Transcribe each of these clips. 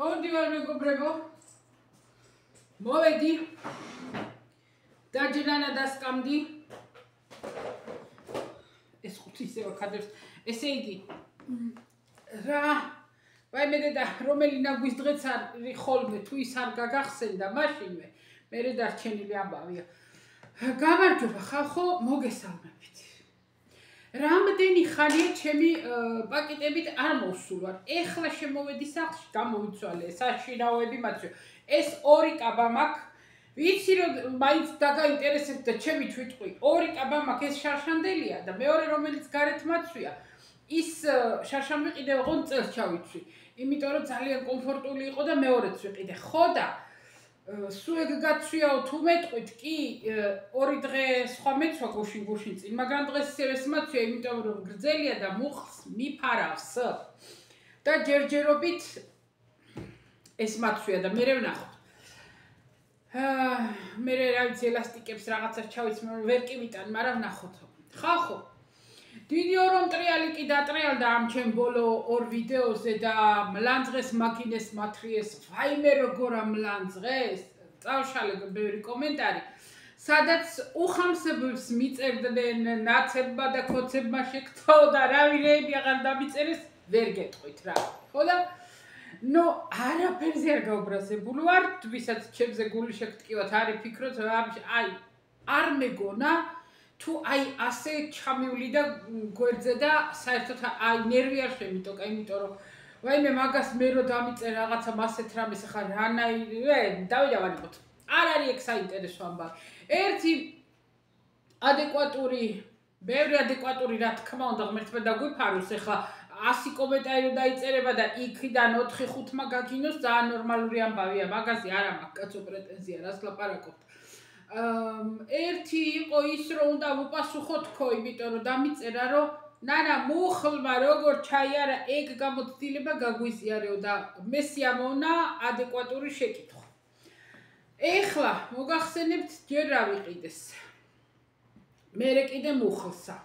მოვდივარ მეგობრებო. მოვედი. დაჯრანა დასკამდი. ეს ხუთი ისევ კადრს. ესე იგი რა ვაიმე და რომელი ნაგვის დღეც არის ხოლმე თუ ის არ გაგახსენდა მაშინვე მე დარჩენილი ამბავია. გამარჯობა ხალხო, მოგესალმებით. რამდენი ხანია ჩემი პაკეტებით არ მოვსულვარ. ეხლა შემოვედი სახლში, გამოვიცვალე საშინაოები მათზე. ეს ორი კაბა მაქვს. ვიცი რომ მაინც დაგაინტერესებთ და ჩემი თვითყვი. ორი კაბა მაქვს, ეს შარშანდელია და მეორე რომელიც გარეთ მაცვია. ის შარშამი კიდევ ოღონ წელს ჩავიცვი. იმიტომ რომ ძალიან კომფორტული იყო და მეორეც ვიყიდე. ხო და სულ ეგ გაცვიაო თუ მეტყვით კი ორი დღე სხვა მეცვა გუშინ წინ, მაგრამ დღეს ეს მაცვია, იმიტომ რომ გრძელია და მუხლს მიფარავს. და ჯერჯერობით ეს მაცვია და მე ვნახოთ. მე რა ვიცი ელასტიკებს რაღაცას ჩავიცმე, ვერ კი ვიტან, მაგრამ ვნახოთ. ხალხო დიდი რომ ტრიალიკი დატრიალდა ამ ჩემ ბოლო ორ ვიდეოზე და მლანძღეს მაქინეს მათრიეს ვაიმე როგორ მლანძღეს წავშალე ბევრი კომენტარი სადაც უხამსებებს მიწერდნენ ნაცებმა და ქოცებმა შეკთო და რა ვირეები აღარ დამიწერეს ვერ გეტყვით რა ხო და ნუ არაფერზე არ გაუბრაზებული ვარ ვისაც ჩემზე გული შეგტკივათ არის ფიქრობთ აი არ მეგონა თუ აი ასე ჩამივლი და გვერდზე და საერთოდ აი ნერვი არ შემიტოკა, იმიტომ რომ ვაიმე მაგას მე რო დამიწერ რაღაცა მასეთ რამეს ხარ რანაირ დავიდავანებოთ. არ არის ეგ საინტერესო ამბავი. ერთი ადეკვატური, ბევრი ადეკვატური რა თქმა უნდა ღმერთმა დაგვიფაროს ახლა 100 კომენტარი დაიწერება და იქიდან 4-5 მაგაგინოს ძალიან ნორმალური ამბავია, მაგაზე არ მაქვს კაცო პრეტენზია, რას ლაპარაკობთ. ერთი იყო ის რომ უნდა უპასუხო თქო, იმიტომ რომ დამიწერა რომ ნანა მუხლმა როგორ ჩაიარა ეგ გამოცდილება გაგვიზიარეო და მე სიამოვნა ადეკვატური შეკითხვა. ეხლა მოგახსენებთ ჯერ რა ვიყიდეს. მერე კიდე მუხლსა.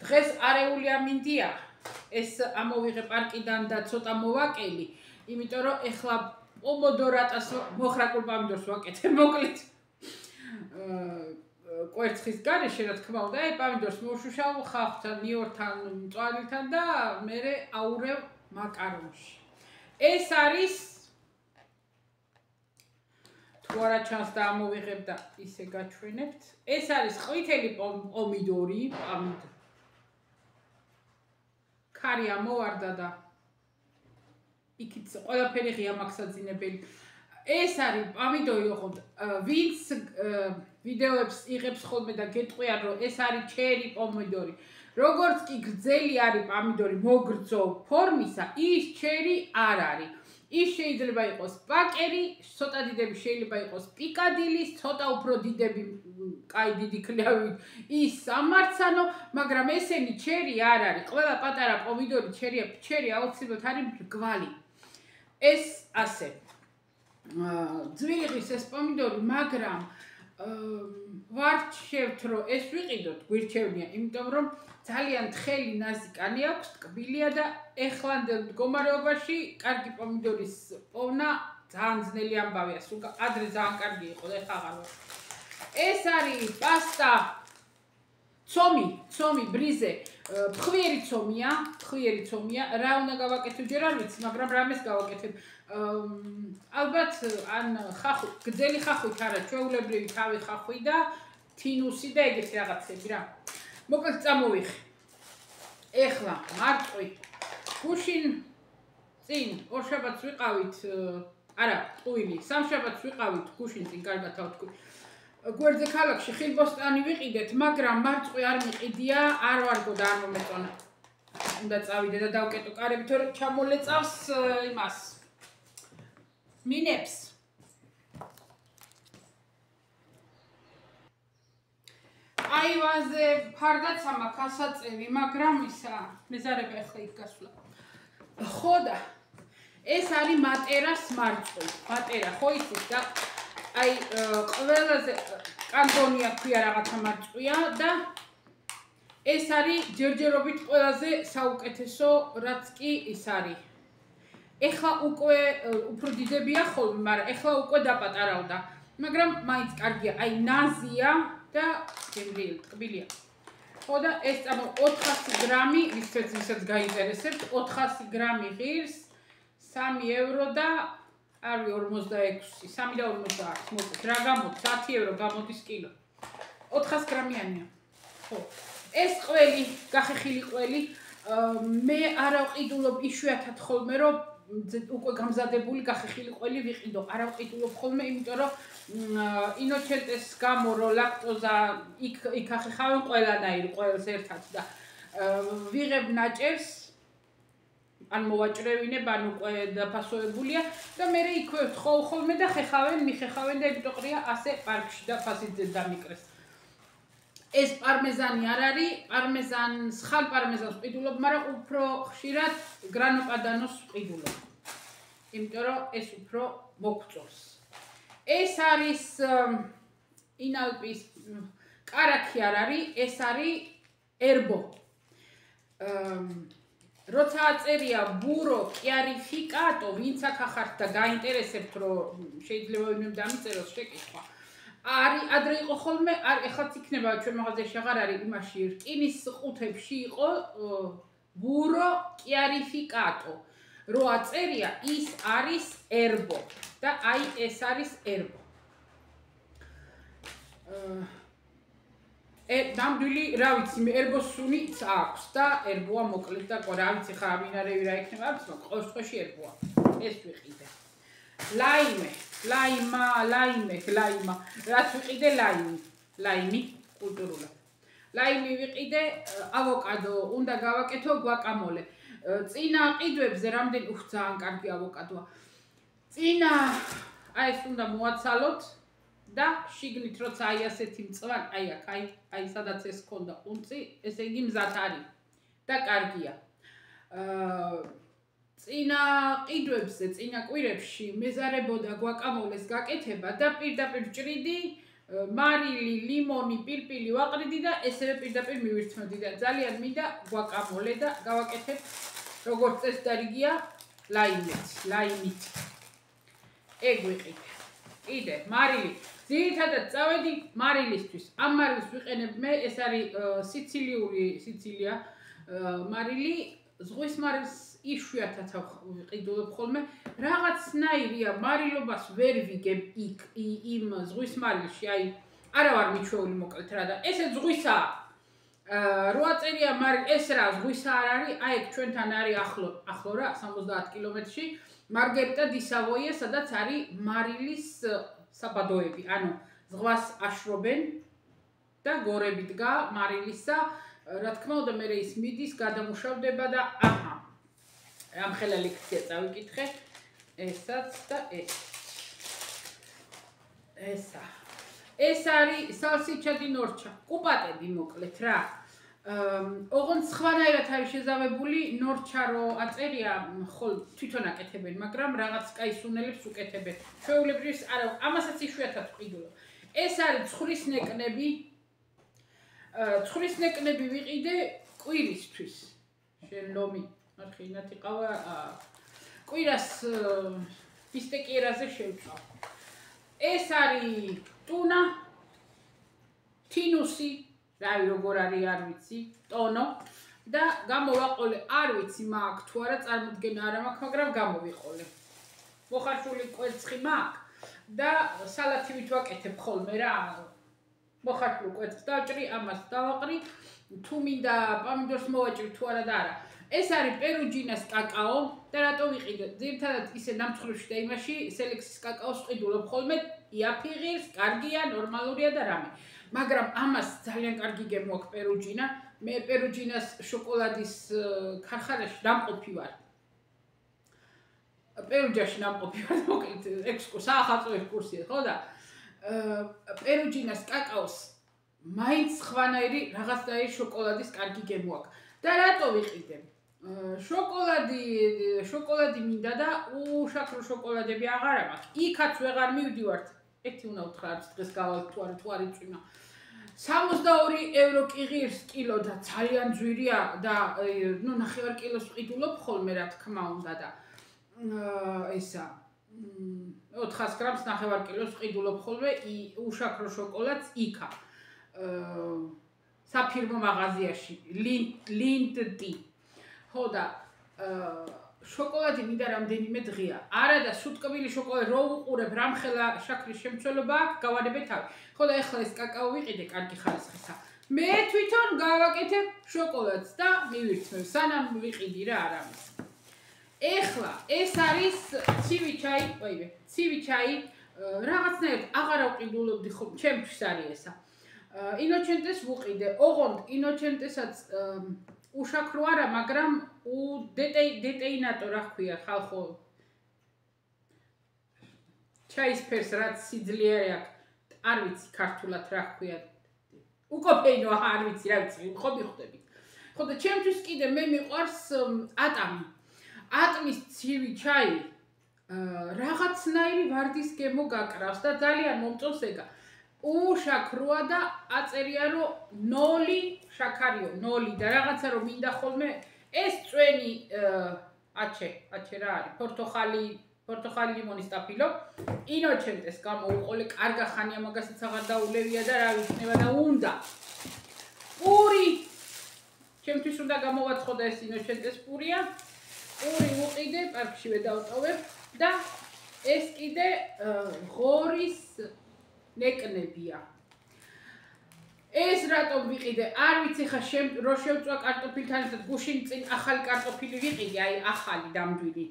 დღეს არეული ამინდია. ეს ამოვიღე პარკიდან და ცოტა მოვაკელი, იმიტომ რომ ეხლა პომოდორატას მოხრაკულ პომიდორს ვაკეთებ მოკლედ. კვერცხის გარეშე რა თქმა უნდა, აი პომიდორს მოვშუშავ ხავხთან, ნიორთან, მწვანილთან და მერე აურევ მაკარონში. ეს არის თუ არა ჩანს და ამოვიღებ და ისე გაჩვენებთ. ეს არის ყვითელი პომიდორი, ქარი ამოვარდა და იქით ყველაფერი ღია მაქსაძინებელი. ეს არის პომიდორი, ოღონდ ვინც ვიდეოებს იღებს ხოლმე და გეტყვიან რომ ეს არის ჩერი პომიდორი. როგორც კი გრძელი არის პომიდორი მოგრძო ფორმისა, ის ჩერი არ არის. ის შეიძლება იყოს პაკერი, ცოტა დიდები შეიძლება იყოს პიკადილის, ცოტა უფრო დიდები, კაი დიდი ქლავი, ის სამარცანო, მაგრამ ესენი ჩერი არ არის. ყველა პატარა პომიდორი ჩერი აუცილებლად არის მრგვალი. ეს ასე ძვირიღის ეს პომიდორი, მაგრამ ვარჩევთ რომ ეს ვიყიდოთ, გვირჩევნია, იმიტომ რომ ძალიან თხელი ნაზიკანი აქვს, ტკბილია და ეხლანდელ მდგომარეობაში კარგი პომიდორის პოვნა ძალიან ძნელი ამბავია, სულ ადრე ძალიან კარგი იყო და ეხლა აღარ ვარ. ეს არის პასტა ცომი ბრიზე, ფხვიერი ცომია, რა უნდა გავაკეთებ ჯერ არ ვიცი, მაგრამ რამეს გავაკეთებ. ალბათ ან გრძელი ხახვით არა, ჩვეულებრივი თავი ხახვი და თინუსი და ეგეთი რაღაცები რა. მოკლედ წამოვიხე. ეხლა მარტყვი. გუშინ წინ ორ შაბათს ვიყავით, არა, ტყუილი, სამ შაბათს ვიყავით გუშინ წინ კარგად ავთქვი. გვერდზე ქალაქში ხილბოსტანი ვიყიდეთ, მაგრამ მარწყვი არ მიყიდია, არ ვარგო და არ მომეწონა. უნდა წავიდე და დავკეტო კარები, თორე ჩამოლეწავს იმას. მინებს. აივანზე ფარდაცა მაქვს ასაწევი, მაგრამ ისა მეზარება ახლა იქ გასვლა. ხო და ეს არის მატერას მარწყვი. მატერა ხო იცით და აი ყველაზე კანდონია ქვია რაღაცა მარწყვია და ეს არის ჯერჯერობით ყველაზე საუკეთესო რაც კი ის არის. ეხლა უკვე უფრო დიდებია ხოლმე, მაგრამ ეხლა უკვე დაპატარავდა. მაგრამ მაინც კარგია, აი ნაზია და გემრიელი ტკბილია. ხო და ეს წამო 400 გრამი, ვისაც გაინტერესებთ, 400 გრამი ღირს 3 евро და არის 46, 3 და 50 მოკლედ. რა გამოდის? 10 евро გამოდის კილო. 400 გრამიანია. ხო. ეს ყველი, გახეხილი ყველი, მე არ ავყიდულობ იშვიათად ხოლმე, რომ უკვე გამზადებული გახეხილი ყველი ვიყიდო. არ ავყიდულობ ხოლმე, იმიტომ რომ ინოჩენტეს გამო რომ ლაქტოზა იქ ახეხავენ ყველანაირი ყველს ერთად და ვიღებ ნაჭერს ან მოვაჭრევინებ ან უკვე დაფასოებულია და მე იქვე ხოლმე და მიხეხავენ და იმიტომ ყრია ასე პარკში და ფასიძე დამიკრეს. ეს პარმეზანი არ არის, პარმეზანს ხალ პარმეზანს ვყიდულობ, მაგრამ უფრო ხშირად გრანო პადანოს ვყიდულობ. იმიტომ რომ ეს უფრო მოგწონს. ეს არის ინალპის კარაქი არ არის, ეს არის ერბო. როცა აწერია ბურო კიარიფიკატო, ვინც აქ ახართ და გაინტერესებთ, რომ შეიძლება ვინმე დამიწეროს შეკითხვა. არის ადრე იყო ხოლმე, ეხლაც იქნება ჩვენ მაღაზიაში აღარ არის იმაში რკინის ყუთებში იყო ბურო კიარიფიკატო. რო აწერია ის არის ერბო და აი ეს არის ერბო. ნამდვილი, რა ვიცი, ერბოსუნიც აქვს და ერბოა მოკლედ და რა ვიცი ხა ამინარევი რა იქნება, აქვს, მაგრამ ყოველ შემთხვევაში ერბოა. ეს ვიყიდე. ლაიმა, რაც ვიყიდე ლაიმი კულტურულად. ლაიმი ვიყიდე, ავოკადო, უნდა გავაკეთო გვაკამოლე. წინა ყიდვებზე რამდენი ძალიან კარგი ავოკადოა. წინა აი ეს უნდა მოაცალოთ და შიგნით როცა აი ასეთი მწვან, აი სადაც ეს ქონდა ყუნწი, ესე იგი მზად არის და კარგია. წინა ყიდვებზე, წინა კვირებში მეზარებოდა გვაკამოლეს გაკეთება და პირდაპირ ვჭრიდი, მარილი, ლიმონი, პილპილი ვაყრიდი და ესევე პირდაპირ მივირთმევდი და ძალიან მინდა გვაკამოლე და გავაკეთებ როგორც წესი დარიგია ლაიმით. ეგ ვიყიდე. კიდე მარილი. ძირითადად წავედი მარილისთვის. ამ მარილს ვიყენებ მე, ეს არის სიცილია მარილი, ზღვის მარილს იშვიათად ვიყიდულობ ხოლმე. რაღაცნაირია მარილობას ვერ ვიგებ იმ ზღვის მარილში, აი არა ვარ მიჩვეული მოკლედ რა და ესე ზღვისაა. რო აწერია მარილი, ეს რა ზღვისა არ არის, აი ეგ ჩვენთან არის ახლო რა 70 კილომეტრში, მარგერიტა დი სავოია, სადაც არის მარილის საბადოები, ანუ ზღვას აშრობენ და გორები დგა მარილისა, რა თქმა უნდა მე ის მიდის, გადამუშავდება და აჰა. ამხელა ლექცია წავიკითხე, ესაც და ეს. ესა. ეს არის salsiccia di norcia, კუპატები მოკლედ რა. ოღონდ სხვანაირად არის შეზავებული, ნორჩა რო აწერია, ხოლ თვითონ აკეთებენ, მაგრამ რაღაც კაი სუნელებს უკეთებენ. ჩვეულებრივ არა, ამასაც იშვიათად ვყიდულობ. ეს არის ცხრის ნეკნები. ცხრის ნეკნები ვიყიდე კვირისთვის. შენ ლომი, არხი ინათი ყავა, კვირას ბისტეკიერაზე შევწავ. ეს არის ტუნა, თინუსი, რავი როგორ არის არ ვიცი, ტონო და გამოვაყოლე, არ ვიცი მაქვს თუ არა წარმოდგენა არ მაქვს, მაგრამ გამოვიყოლე. მოხარშული კვერცხი მაქვს და სალათივით ვაკეთებ ხოლმე რა. მოხარშულ კვერცხს დავჭრი, ამას დავაყრი, თუ მინდა პომიდორს მოვაჭრი თუ არა და არა. ეს არის პერუჯინას კაკაო და რატო ვიყიდე? ძირითადად ისე ნამცხრებში და იმაში სელექსის კაკაოს ვყიდულობ ხოლმე, იაფიღირს, კარგია, ნორმალურია და რამე. მაგრამ ამას ძალიან კარგი გემო აქვს პერუჯინა. მე პერუჯინას შოკოლადის ქარხანაში დამყოფი ვარ. პერუჯაში დამყოფი ვარ, მოკლედ საახალწლო ექსკურსია, ხო და პერუჯინას კაკაოს მაინც ხვანაირი რაღაცნაირი შოკოლადის კარგი გემო აქვს. და რატო ვიყიდე? შოკოლადი მინდა და უშაქრო შოკოლადები აღარ მაქვს. იქაც ვეღარ მივდივართ. ერთი უნდა უთხრა არც დღეს გავალ თუ არ იწვიმა. 62 евро კი ღირს კილო და ძალიან ძვირია და ნახევარ კილოს ვყიდულობ ხოლმე რა თქმა უნდა და ესა 400 გრამს 9 კილოს ყიდულობ ხოლმე უშაქრო შოკოლადს იქა საფირმო მაღაზიაში ლინდტი ხო და შოკოლადი მინდა რამდენიმე დღეა არა და სუტკბილი შოკოლადი რო უყურებ რამხელა შაქრის შემცველობა აქვს გავანებე თავი ხო და ეხლა ეს კაკაო ვიყიდე კარგი ხარისხისა მე თვითონ გავაკეთებ შოკოლადს და მივირთმევ სანამ ვიყიდი რა არავის ეხლა ეს არის ცივი ჩაი რაღაცნაირად აღარა ვყიდულობდი ხომ ჩემთვის არის ესა ინოჩენტეს ვუყიდე ოღონდ ინოჩენტესაც უშაქრო არა მაგრამ დეტეინატო რა ქვია ხალხო ჩაის ფერს რაც სიძლიერე აქვს არ ვიცი ქართულად რა ქვია უკოფეინო არ ვიცი რა ვიცი ხო მიხვდები ხო და ჩემთვის კიდე მე მიყვარს ატმის ცივი ჩაი რაღაცნაირი ვარდის გემო გაკრავს და ძალიან მომწონს ეგა უშაქროა და აწერია რომ 0 შაქარიო 0 და რაღაცა რომ მინდა ხოლმე ეს წვენი აჩე რა არის პორტოხალი ლიმონის ტაფილო ინოჩენტეს გამოუყოლე კარგა ხანია მაგასაც აღარ დაულევია და რა ვიცნება და უნდა პური ჩემთვის უნდა გამოვაცხოდა ეს ინოჩენტეს პურია პური უყიდე პარკშივე დავტოვებ და ეს კიდე ღორის ნეკნებია ეს რატომ ვიყიდე არ ვიცი ხა რო შევწვა კარტოფილთან ერთად გუშინ წინ ახალი კარტოფილი ვიყიდე აი ახალი დამდვილი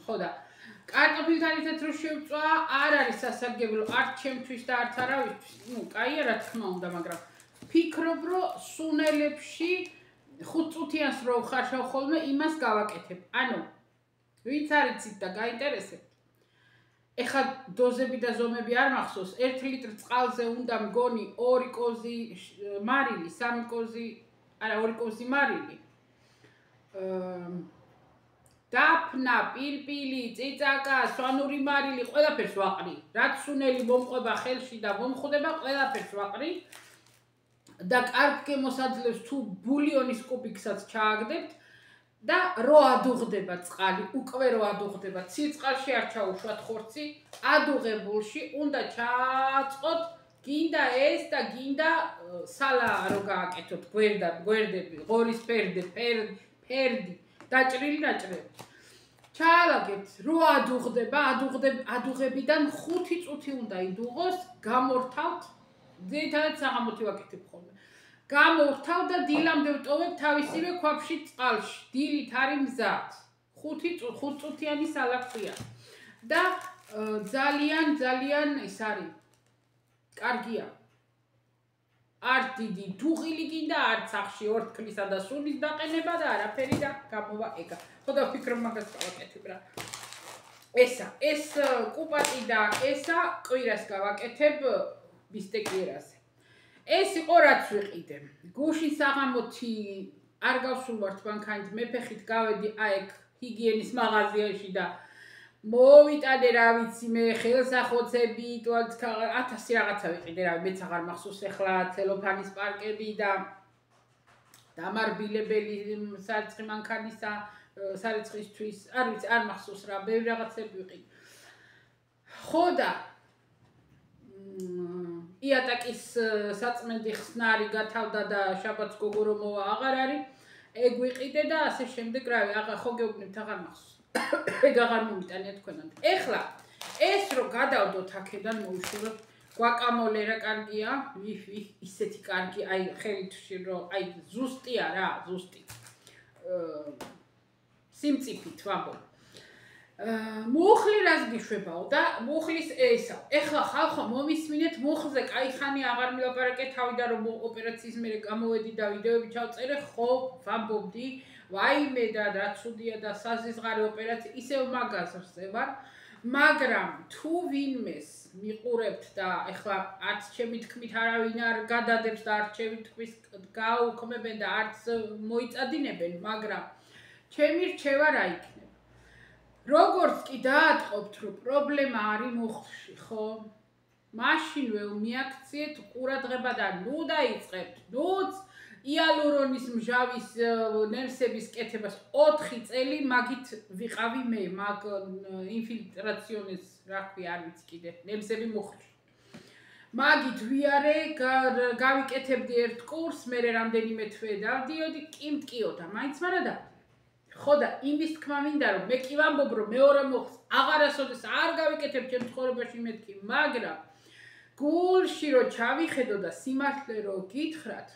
ხო და კარტოფილთან ერთად რო შევწვა არ არის სასარგებლო არც ჩემთვის და არც არავისთვის ნუ კაია რა თქმა უნდა მაგრამ ფიქრობ რომ სუნელებში 5 წუთიანს რო ხარშავ ხოლმე იმას გავაკეთებ ანუ ვინც არიცით და გაინტერესებთ ეხლა დოზები და ზომები არ მახსოვს 1 ლიტრ წყალზე უნდა მგონი 2 კოზი მარილი 3 კოზი არა 2 კოზი მარილი დაფნა პირპილი წიწაკა სვანური მარილი ყველაფერს ვაყრი რაც სუნელი მომყვება ხელში და მომხვდება ყველაფერს ვაყრი და კარგ გემოსაძლევს თუ ბულიონის კუბიკსაც ჩააგდებთ და რო ადუღდება წყალი, უკვე რო ადუღდება, ციწყალში არ ჩაუშვათ ხორცი, ადუღებულში უნდა ჩააწყოთ გინდა ეს და გინდა სალა რო გააკეთოთ გვერდები, ღორის ფერდი, დაჭრილი ნაჭრები. ჩაალაგებთ, რო ადუღდება, ადუღებიდან 5 წუთი უნდა იდუღოს, გამორთავთ, ძირითადად საღამოთი ვაკეთებ ხოლმე. გამორთავ და დილამდე ვტოვებ თავისივე ქვაფში წყალში. დილით არის მზად. 5 წუთიანი სალაქვია. და ძალიან ის არის. კარგია. არ დიდი დუღილი გინდა, არც ახში ორთქლისა და სულის დაყენება და არაფერი და გამოვა ეგა. ხო და ვფიქრობ მაგას გავაკეთებ რა. ეს კუპატი და ესა კვირას გავაკეთებ ბისტეკიერაზე. ეს იყო რაც ვიყიდე. გუშინ საღამოთი არ გავსულვართ მანქანით, მეფეხით გავედი აიქ ჰიგიენის მაღაზიაში და მოვიტანე რა ვიცი მე ხელსახოცები, ტუალეტ 1000 რაღაცა ვიყიდე რა, მეც აღარ მახსოვს ახლა ცელოფანის პარკები და დამარბილებელი სარიცხი მანქანისა, სარიცხისთვის, არ ვიცი, არ მახსოვს რა, ბევრი რაღაცები ვიყიდე. ხო და იატაკის საწმენდი ხსნარი გათავდა და შაბათს გოგო რომ მოვა აღარ არის. ეგ ვიყიდე და ასე შემდეგ რავი, აღარ ხო გეუბნებთ აღარ მახსოვს. ეგ აღარ მომიტანია თქვენამდე. ეხლა ეს რო გადავდოთ აქედან მოვიშუროთ გვაკამოლე რა კარგია, ისეთი კარგი, აი ხელით რომ აი ზუსტია რა, ზუსტი. სიმწიფით ვამბობ. მუხლი რას გიშვებაო და მუხლის ესა. ეხლა ხალხო მომისმინეთ მუხლზე კაი ხანი აღარ მილაპარაკე თავიდან რომ ოპერაციის მერე გამოვედი და ვიდეოები ჩავწერე, ხო ვამბობდი, ვაიმე და რა ცუდია და საზღარი ოპერაცია, ისევ მაგაზრზე ვარ, მაგრამ თუ ვინმეს მიყურებთ და ეხლა არც ჩემი თქმით არავინ არ გადადებს და არც ჩემი თქმის გაუქმებენ და არც მოიწადინებენ, მაგრამ ჩემი რჩევა რა იქნება. როგორც კი დაატყობთ, რომ პრობლემა არის მუხლში, ხო? მაშინვე მიაქციეთ ყურადღება და ნუ დაიწყებთ, ნუც იალურონის მჟავის ნემსების კეთებას 4 წელი მაგით ვიყავი მე, მაგ ინფილტრაციონის რა ქვია, არ ვიცი კიდე, ნემსები მუხლი. მაგით ვიარე, გავიკეთებდი ერთ კურსს, მე რამდენიმე თვე დავდიოდი, კი მტკიოდა, მაინც მარადა. ხო და იმის თქმა მინდა, რომ მე კი ვამბობ, რომ მეორე მოხს აღარასოდეს არ გავიკეთებ ჩემ ცხოვრებაში მეთქი, მაგრამ გულში რო ჩავიხედო და სიმართლე რო გითხრათ,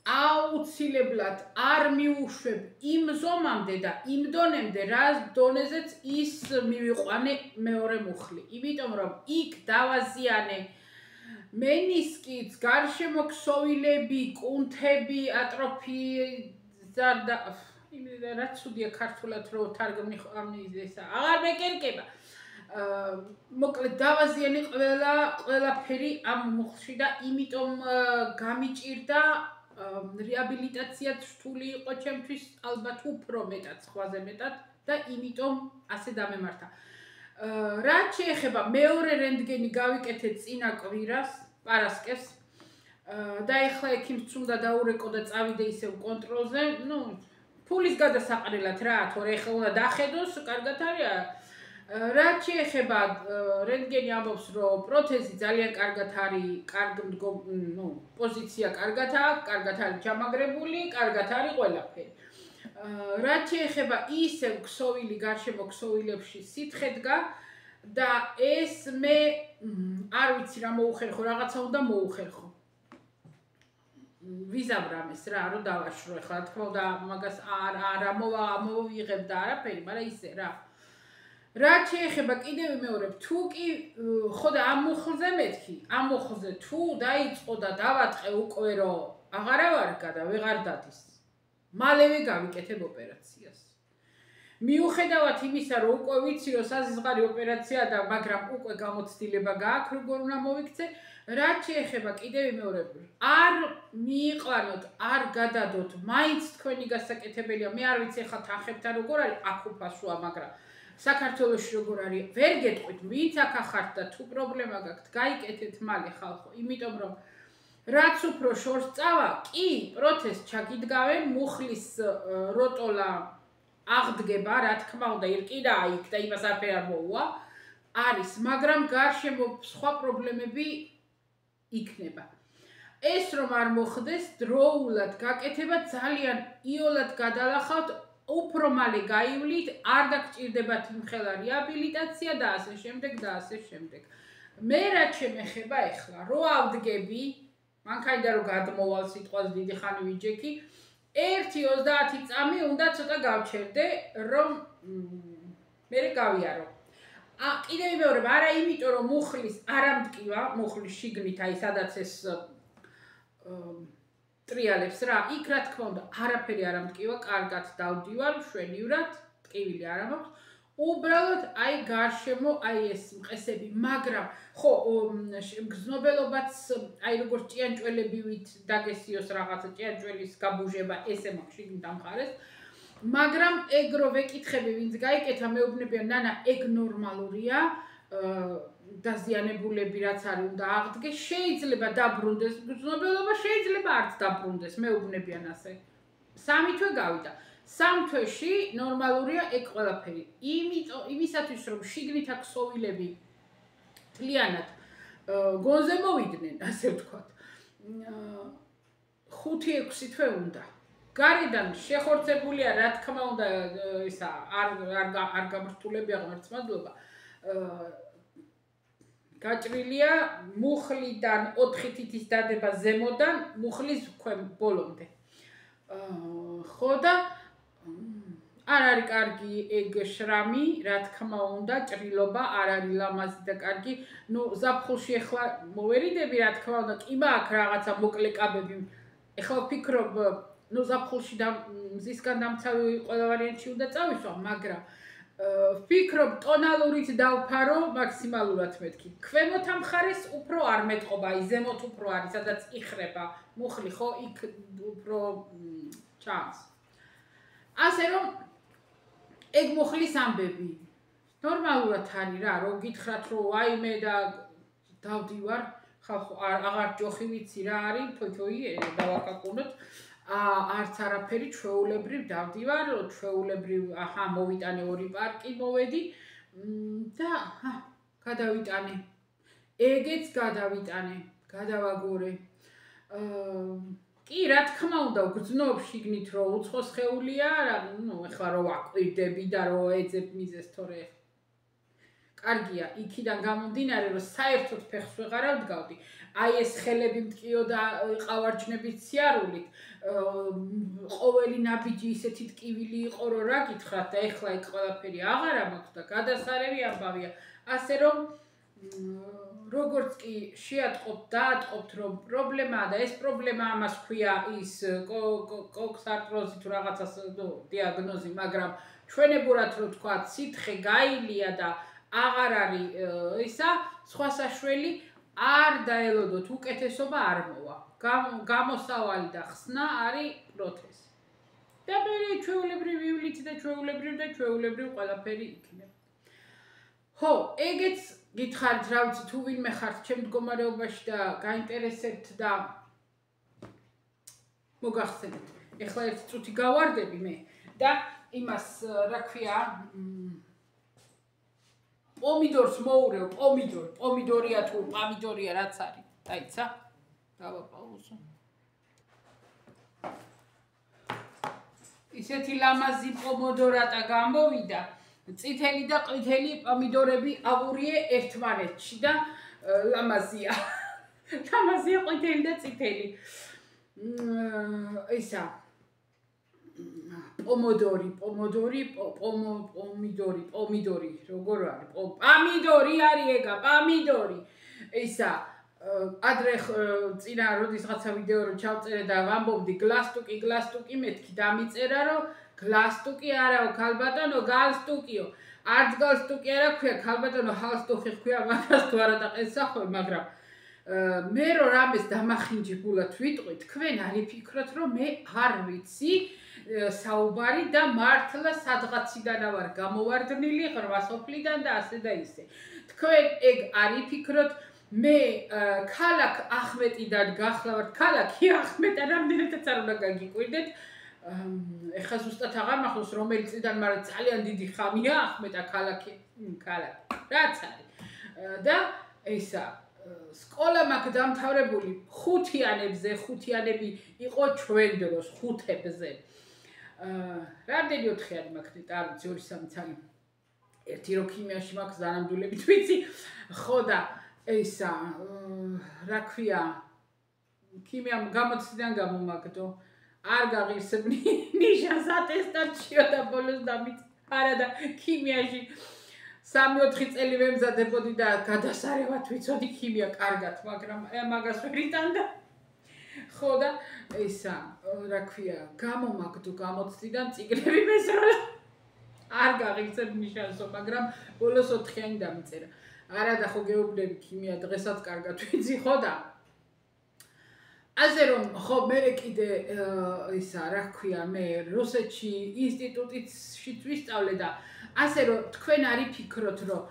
აუცილებლად არ მიუშვებ იმ ზომამდე და იმ დონემდე, რა დონეზეც ის მივიყვანე მეორე მუხლი. იმიტომ რომ იქ დავაზიანე მენისკიც, გარშემო ქსოვილები, კუნთები, ატროფიზა და რა ცუდია ქართულად რო თარგმნი ამისა. აღარ მეკერკება. მოკლედ დავაზიანე ყველაფერი ამ მუხლში და იმიტომ გამიჭირდა რეაბილიტაციაც რთული იყო ჩემთვის, ალბათ უფრო მეტად, სხვაზე მეტად და იმიტომ ასე დამემართა. რაც შეეხება მეორე რენტგენი გავიკეთე წინა კვირას, პარასკევს და ეხლა ექიმს უნდა დაურეკო და წავიდე ისევ კონტროლზე, ფულის გადასაყრელად რა, თორე ეხლა უნდა დახედოს, კარგად არის. რაც შეეხება რენტგენი ამბობს, რომ პროთეზი ძალიან კარგად არის, პოზიცია კარგად აქვს, კარგად არის ჩამაგრებული, კარგად არის ყველაფერი. რაც შეეხება ისევ ქსოვილი გარშემო ქსოვილებში სითხე დგა და ეს მე არ ვიცი რა მოუხერხო, რაღაცა უნდა მოუხერხო. ვიზაბრამეს რა, რომ დავაშრო ეხლა, რა თქმა უნდა, მაგას არ ამოვიღებ და არაფერი, მაგრამ ისე რა. რაც შეეხება კიდევ მეორე, თუ კი ხო და ამ მუხლზე მეთქი, ამ მუხლზე თუ დაიწყო და დავატყე უკვე რომ აღარა ვარგა და ვეღარ დადის, მალევე გავიკეთებ ოპერაციას. მიუხედავად იმისა, რომ უკვე ვიცი, რომ საზღვარი ოპერაციაა და მაგრამ უკვე გამოცდილება გააქვს, როგორ უნდა მოვიქცე, რაც შეეხება კიდევ მეორე, არ მიიყვანოთ, არ გადადოთ, მაინც თქვენი გასაკეთებელია, მე არ ვიცი ახლა თანხებთან როგორ არის, აქ უფასოა, მაგრამ საქართველოში როგორ არის, ვერ გეტყვით, ვინც აქ ახართ და თუ პრობლემა გაქვთ, გაიკეთეთ მალე ხალხო, იმიტომ რომ რაც უფრო შორს წავა, კი, პროცესს ჩაგიდგავენ, მუხლის როტოლა აღდგება, რა თქმა უნდა, ირკიდა იქ და იმას არაფერი არ მოუვა, არის, მაგრამ გარშემო სხვა პრობლემები იქნება. ეს რომ არ მოხდეს, დროულად გაკეთება ძალიან იოლად გადალახავთ, უფრო მალე გაივლით, არ დაგჭირდებათ იმხელა რეაბილიტაცია და ასე შემდეგ და ასე შემდეგ. მე რაც შემეხება ეხლა, რო ავდგები, მანქანიდან რომ გადმოვალ სიტყვას დიდი ხანი ვიჯექი, 1-30 წამი უნდა ცოტა გავჩერდე, რომ მე გავიარო. კიდევ მეორე, არა იმიტომ რომ მუხლის არ ამტკივა, მუხლის შიგნით, აი სადაც ეს ტრიალებს რა, იქ რა თქმა უნდა, არაფერი არ ამტკივა, კარგად დავდივარ, მშვენივრად, ტკივილი არ მაქვს. უბრალოდ აი გარშემო აი ეს მყესები, მაგრამ ხო, გზნობელობაც აი როგორც ჭიანჭველებივით დაგესიოს რაღაცა ჭიანჭველის გაბუჟება, ესე მაქვს შიგნით ამ მხარეს. მაგრამ ეგ რო ვეკითხები, ვინც გაიკეთა, მეუბნებიან, ნანა, ეგ ნორმალურია. დაზიანებულები რაც არის უნდა აღდგეს, შეიძლება დაბრუნდეს გზნობელობა, შეიძლება არც დაბრუნდეს, მეუბნებიან ასე. 3 თვე გავიდა. 3 თვეში ნორმალურია ეგ ყველაფერი. იმისათვის რომ შიგნით აქ ქსოვილები მთლიანად გონზე მოვიდნენ, ასე ვთქვათ. 5-6 თვე უნდა. გარედან შეხორცებულია, რა თქმა უნდა, ისა არ გამრთულებია ღმერთს მადლობა. გაჭრილია მუხლიდან 4 თითის დადება ზემოდან მუხლის ბოლომდე. ხო და არ არის კარგი ეგ შრამი, რა თქმა უნდა, ჭრილობა არ არის ლამაზი და კარგი. ზაფხულში ახლა მოვერიდები, რა თქმა უნდა, კი მაქვს რაღაცა მოკლე კაბები. ახლა ვფიქრობ, ზაფხულში და მზისგან დამცავი ყველა ვარიანტში უნდა წავისვა, მაგრამ ვფიქრობ, ტონალურით დავფარო მაქსიმალურად მეთქი. ქვემოთ ამ მხარეს უფრო არ მეტყობა, აი ზემოთ უფრო არის, სადაც იხრება მუხლი, ხო, იქ უფრო ჩანს. ასე რომ ეგ მუხლის ამბები ნორმალურად არის რა, რომ გითხრათ, რომ აი მე და დავდივარ, ხალხო აღარ ჯოხი ვიცი რა არის თოთოი დავაკაკუნოთ არც არაფერი ჩვეულებრივ დავდივარ ჩვეულებრივ აჰა მოვიტანე 2 პარკი მოვედი და გადავიტანე ეგეც გადავიტანე გადავაგორე კი რა თქმა უნდა გძნობ შიგნით რომ უცხო სხეულია რა ნუ ეხლა რო ვაკვირდები და რო ეძებ მიზეს თორე კარგია იქიდან გამომდინარე რომ საერთოდ ფეხს ვეღარ ავდგავდი აი ეს ხელები მткиო და ყავარჯნებით სიარულით ყოველი ნაბიჯი ისეთი ტკივილი იყო რომ რა გითხრათ და ეხლა იქ ყველაფერი აღარა მაქვს და გადასარევი ამბავია ასე რომ როგორც კი შეატყობთ დაატყობთ რომ პრობლემაა და ეს პრობლემა ამას ქვია ის კოქსარტროზი თუ რაღაცას დიაგნოზი მაგრამ ჩვენებურად რო თქვა სითხე გაილია და აღარ არის ისა სხვა საშველი არ დაელოდოთ უკეთესობა არ მოვა გამოსავალი და ხსნა არის პროთეზი და მე ჩვეულებრივ ივლით და ჩვეულებრივ ყველაფერი იქნება ხო ეგეც გითხარით რა ვიცი თუ ვინმე ხართ ჩემ მდგომარეობაში და გაინტერესებთ და მოგახსენებთ ეხლა ერთი წუთი გავარდები მე და იმას რა ქვია პომიდორს მოურევ პომიდორია თუ პამიდორია რაც არის დაიცა დავაპაუზო ისეთი ლამაზი პომიდორატა გამოვიდა წითელი და ყვითელი პომიდორები ავურიე ერთმანეთში და ლამაზია ყვითელი და წითელი ისა პომიდორი როგორ არის პამიდორი არის ეგა პამიდორი ისა ადრე წინა როდისღაცა ვიდეო რო ჩავწერე და ვამბობდი გლასტუკი მეთქი დამიწერა რომ გლასტუკი არაო ქალბატონო გალსტუკიო არც გალსტუკი არა ქვია ქალბატონო ჰალსტუკი ქვია მაგას თუ არა დაყენსახავ მაგრამ მე რო რამეს დამახინჯებულად ვიტყვი თქვენ არ იფიქროთ რომ მე არ ვიცი საუბარი და მართლა სადღაციდან ვარ გამოვარდნილი ღრმა სოფლიდან და ასე და ისე თქვენ ეგ არ იფიქროთ მე ქალაქ ახმეტიდან გახლავართ ქალაქი ახმეტა რამდენადაც არ უნდა გაგიკვირდეთ ეხლა ზუსტად აღარ მახსოვს რომელი წლიდან მაგრამ ძალიან დიდი ხამია ახმეტა ქალაქი რაც არის და ისა სკოლა მაქვს დამთავრებული ხუთიანები იყო ჩვენ დროს ხუთებზე რამდენი 4-იანი მაქვს არ ვიცი 2-3 წელი ერთი რო ქიმიაში მაქვს ზანამდვილებით ვიცი ხო და ისა რა ქვია ქიმია გამოცდიდან გამომაგდო არ გაღირსებნი ნიშანს ატესტატშიო და ბოლოს დამით არა და ქიმიაში 3-4 წელი ვემზადებოდი და გადასარევად ვიცოდი ქიმია კარგად მაგრამ მაგას ვერ იტანდა ხო და ისა რა ქვია გამომაგდო გამოცდიდან წიგნები მეზროლა არ გაღირსებ ნიშანსო მაგრამ ბოლოს 4-იანი დამიწერა არა და ხო გეუბნები ქიმია დღესაც კარგად ვიცი ხო და ასე რომ ხო მე კიდე ისა რა ქვია მე რუსეთში ინსტიტუტში ვისწავლე და ასე რომ თქვენ არ იფიქროთ რომ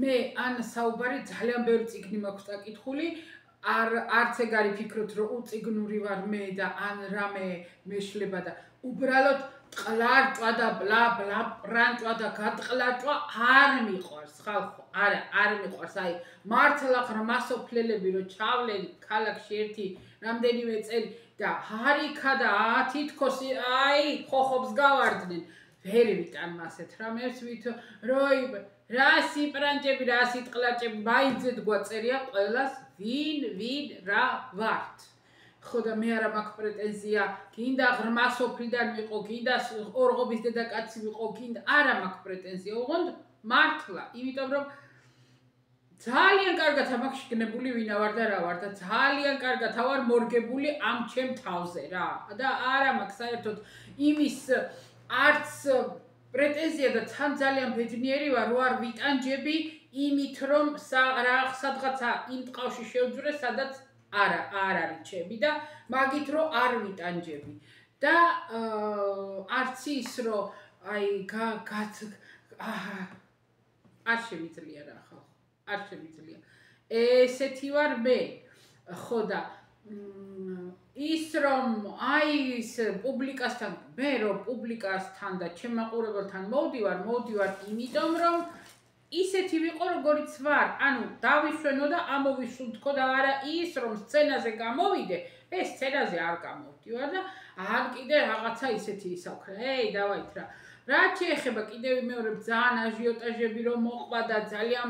მე ან საუბარი ძალიან ბევრი წიგნი მაქვს დაკითხული არც ეგ არ იფიქროთ რომ უწიგნური ვარ მე და ან რამე მეშლება და უბრალოდ ტყლარჭვა და ბლა ბლა პრანჭვა და გატყლარჭვა არ მიყვარს ხალხო არ მიყვარს აი მართლა ღრმასოფლელები რომ ჩავლენ ქალაქში ერთი რამდენიმე წელი და ჰარიქა და თითქოს აი ხოხობს გავარდნენ ვერ ვიტან მასეთ რამეს ვითო როი რა სიპრანჭები რა სიტყლარჭები მაინცეთ გვაწერია ყველას ვინ რა ვართ ხო და მე არა მაქვს პრეტენზია გინდა ღრმასოფლიდან ვიყო გინდა ორღობის დედაკაცი ვიყო გინდა არა მაქვს პრეტენზია ოღონდ მართლა იმიტომ რომ ძალიან კარგად მაქვს შეგნებული ვინა ვარ და რა ვარ და ძალიან კარგად ვარ მორგებული ამ ჩემ თავზე რა და არა მაქვს საერთოდ იმის არც პრეტენზია და თან ძალიან ბედნიერი ვარ რო არ ვიტანჯები იმით რომ სადღაცა იმ ტყავში შევძვრე სადაც არ არის ჩემი და მაგით რომ არ ვიტანჯები და არც ის რომ აი არ შემიძლია რა ხო არ შემიძლია ესეთი ვარ მე ხო და ის რომ აი ის პუბლიკასთან მე რომ პუბლიკასთან და ჩემ მაყურებელთან მოვდივარ იმიტომ რომ ისეთი ვიყო როგორიც ვარ ანუ დავიშვენო და ამოვიშუნთქო და არა ის რომ სცენაზე გამოვიდე ეს სცენაზე არ გამოვდივარ და ან კიდე რაღაცა ისეთი ისაუქრე ეი დავაით რა რაც შეეხება კიდევ მეორე ძალიან აჟიოტაჟები რომ მოყვა და ძალიან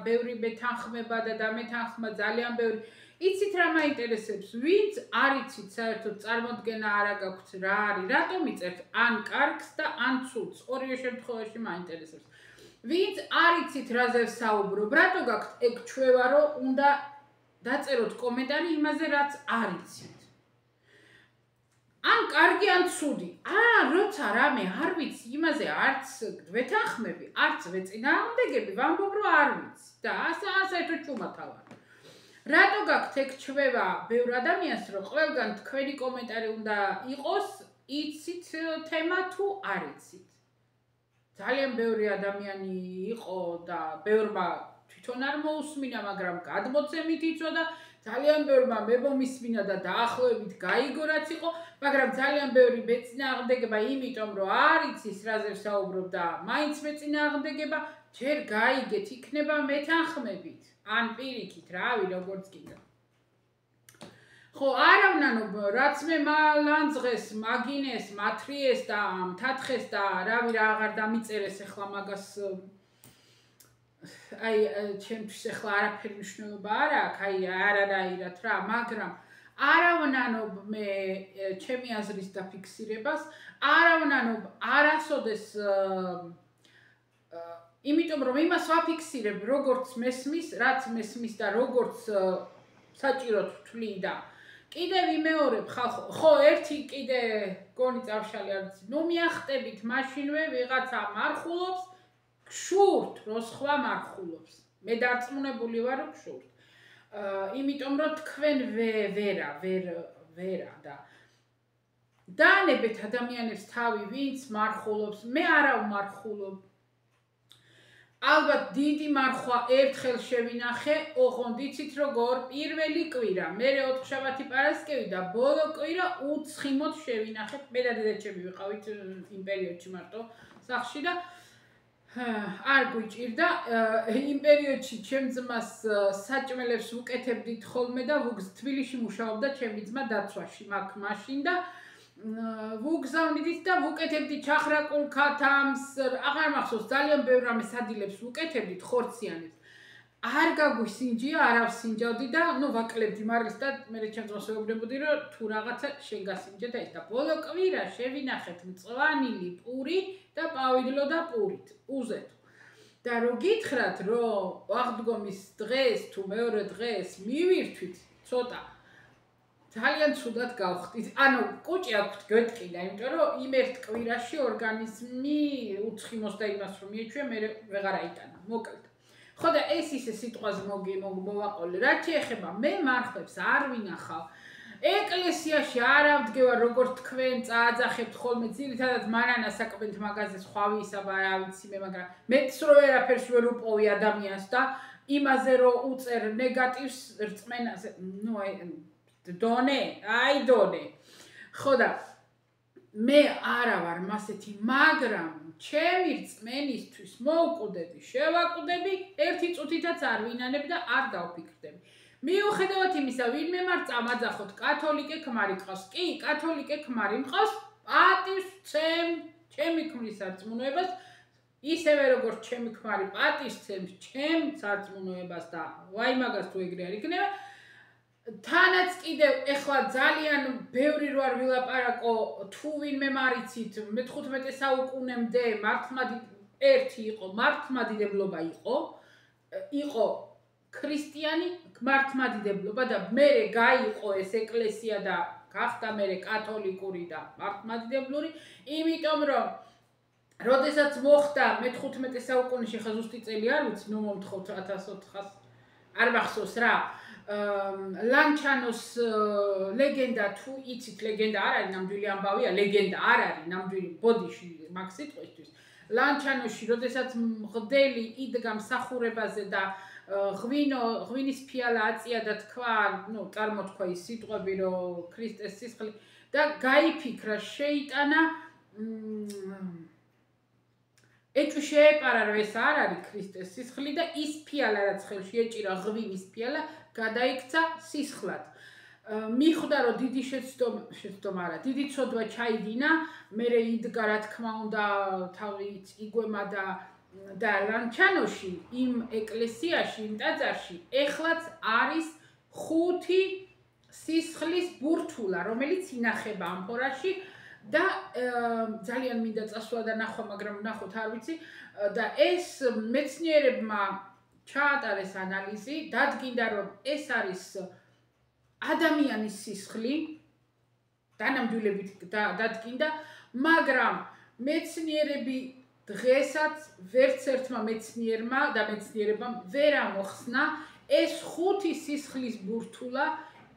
ბევრი მეთანხმება და დამეთანხმა ძალიან ბევრი იცით რა მაინტერესებს ვინც არ იცით საერთოდ წარმოდგენა არა გაქვთ რა არის რატომ იწერთ ან კარგს და ან ცუდს ორივე შემთხვევაში მაინტერესებს ვინც არ იცით რაზე ვსაუბრობ რატო გაქვთ ეგ ჩვევა რომ უნდა დაწეროთ კომენტარი იმაზე რაც არ იცით ან კარგი ან ცუდი როცა რამე არ ვიცი იმაზე არც ვეთანხმები არც ვეწინააღმდეგები ვამბობ რომ არ ვიცი და საერთოდ ჩუმათა ვარ რატო გაქვთ ეგ ჩვევა ბევრ ადამიანს რომ ყველგან თქვენი კომენტარი უნდა იყოს იცით თემა თუ არ იცით ძალიან ბევრი ადამიანი იყო და ბევრმა თვითონ არ მოусმინა მაგრამ გადმოცემით იცოდა ძალიან ბევრმა მე მომისმინა და დაახლოებით გაიგო რაც იყო მაგრამ ძალიან ბევრი მეწინააღმდეგება იმიტომ რომ არ იცის რაზე ვსაუბრობ და მაინც მეწინააღმდეგება ჯერ გაიგეთ იქნება მეთანხმებით ან პირიქით რავი როგორც კიდე ხო არავნანო რაც მე მალანძღეს მაგინეს მათრიეს და მთათხეს და რავი რა აღარ დამიწერეს ახლა მაგას აი ჩემთვის ახლა არაფერი მნიშვნელობა არ აქვს აი არანაირად რა მაგრამ არავნანობ მე ჩემი აზრის დაფიქსირებას არავნანობ არასოდეს იმიტომ რომ იმას ვაფიქსირებ როგორც მესმის რაც მესმის და როგორც საჭიროდ ვთვლი და კიდე ვიმეორებ ხალხო ხო ერთი კიდე გონი წავშალი არ ვიცი ნუ მიახტებით მაშინვე ვიღაცა მარხულობს გშურთ რო სხვა მარხულობს მე დარწმუნებული ვარ რომ გშურთ იმიტომ რომ თქვენ ვერა და დაანებეთ ადამიანებს თავი ვინც მარხულობს მე არა ვმარხულობ ალბათ დიდი მარხვა ერთხელ შევინახე ოღონდ იცით როგორ პირველი კვირა მერე 4 შაბათი პარასკევი და ბოლო კვირა უცხიმოდ შევინახეთ მე და დედაჩემი ვიყავით იმ პერიოდში მარტო სახლში და არ გვიჭირდა იმ პერიოდში ჩემ ძმას საჭმელებს ვუკეთებდით ხოლმე და თბილისში მუშაობდა ჩემი ძმა დაცვაში მაგ მაშინ და ვუგზავნიდით და ვუკეთებდით ჩახრაკულ ქათამს აღარ მახსოვს ძალიან ბევრ რამეს ადილებს ვუკეთებდით ხორციანებს არ გაგვისინჯია არ ავსინჯავდი და ნუ ვაკლებდი მარილს და მე ჩემ ძმას ვეუბნებოდი რომ თუ რაღაცა შენ გასინჯა და ეს და ბოლო კვირა შევინახეთ მწვანილი პური და პავილო და პურით უზეთო და რო გითხრათ რომ აღდგომის დღეს თუ მეორე დღეს მივირთვით ცოტა ძალიან ცუდად გავხდით ანუ კუჭი აქვთ გვეთკინა იმიტომ რომ იმ ერთ კვირაში ორგანიზმი უცხიმოს და იმას რომ მიეჩვია მე ვეღარ აიტანა მოკლედ ხო და ეს ისე სიტყვაზე მოვაყოლე რაც შეეხება მე მარხებს არ ვინახავ ეკლესიაში არ ავდგევარ როგორც თქვენ წააძახებთ ხოლმე ძირითადად მარანა საკმენთ მაღაზია სხვავი ისაბა რა ვიცი მე მაგრამ მეც რო ვერაფერს ვერ უპოვი ადამიანს და იმაზე რომ უწერ ნეგატივს რწმენაზე ნუ აი დონე ხო და მე არა ვარ მასეთი მაგრამ ჩემი რწმენისთვის მოვკვდები შევაკვდები ერთი წუთითაც არ ვინანებ და არ დავფიქრდები მიუხედავად იმისა ვინმე მარ წამაძახოთ კათოლიკე ქმარი ყავს კი კათოლიკე ქმარი მყავს პატივს ვცემ ჩემი ქმრის სარწმუნოებას ისევე როგორც ჩემი ქმარი პატივს ვცემს ჩემ სარწმუნოებას და ვაი მაგას თუ ეგრე არ იქნება თანაც კიდევ ეხლა ძალიან ბევრი რო არ ვილაპარაკო თუ ვინმე მარიცით მე-15 საუკუნემდე ერთი იყო მართლმადიდებლობა იყო ქრისტიანი მართლმადიდებლობა და მერე გაიყო ეს ეკლესია და გახდა მერე კათოლიკური და მართლმადიდებლური იმიტომ რომ როდესაც მოხდა მე-15 საუკუნეში ხა ზუსტი წელი არ ვიცი ნუ მომთხოვთ 1400 არ მახსოვს რა ლანჩანოს ლეგენდა თუ იცით ლეგენდა არ არის ნამდვილი ამბავია ლეგენდა არ არის ნამდვილი ბოდიში მაგ სიტყვისთვის ლანჩანოში, როდესაც მღვდელი იდგა მსახურებაზე და ღვინის ფიალა აწია და თქვა, წარმოთქვა ის სიტყვები, რომ ქრისტეს სისხლი და გაიფიქრა შეიტანა ეჭვი შეეპარა, რომ ეს არ არის ქრისტეს სისხლი და ის ფიალა, რაც ხელში ეჭირა ღვინის ფიალა, გადაიქცა სისხლად. მიხვდა, რომ დიდი შეცდომა არა, დიდი ცოდვა ჩაიდინა, მერე იდგა, რა თქმა უნდა, თავით იგვემა და ლანჩანოში, იმ ეკლესიაში, იმ ტაძარში, ეხლაც არის 5 სისხლის ბურთულა, რომელიც ინახება ამფორაში და ძალიან მინდა წასვლა და ნახვა, მაგრამ ნახოთ არ ვიცი და ეს მეცნიერებმა ჩაატარეს ანალიზი, დადგინდა, რომ ეს არის ადამიანის სისხლი, დანამდვილებით დადგინდა, მაგრამ მეცნიერები დღესაც ვერც ერთმა მეცნიერმა და მეცნიერებამ ვერ ამოხსნა ეს 5 სისხლის ბურთულა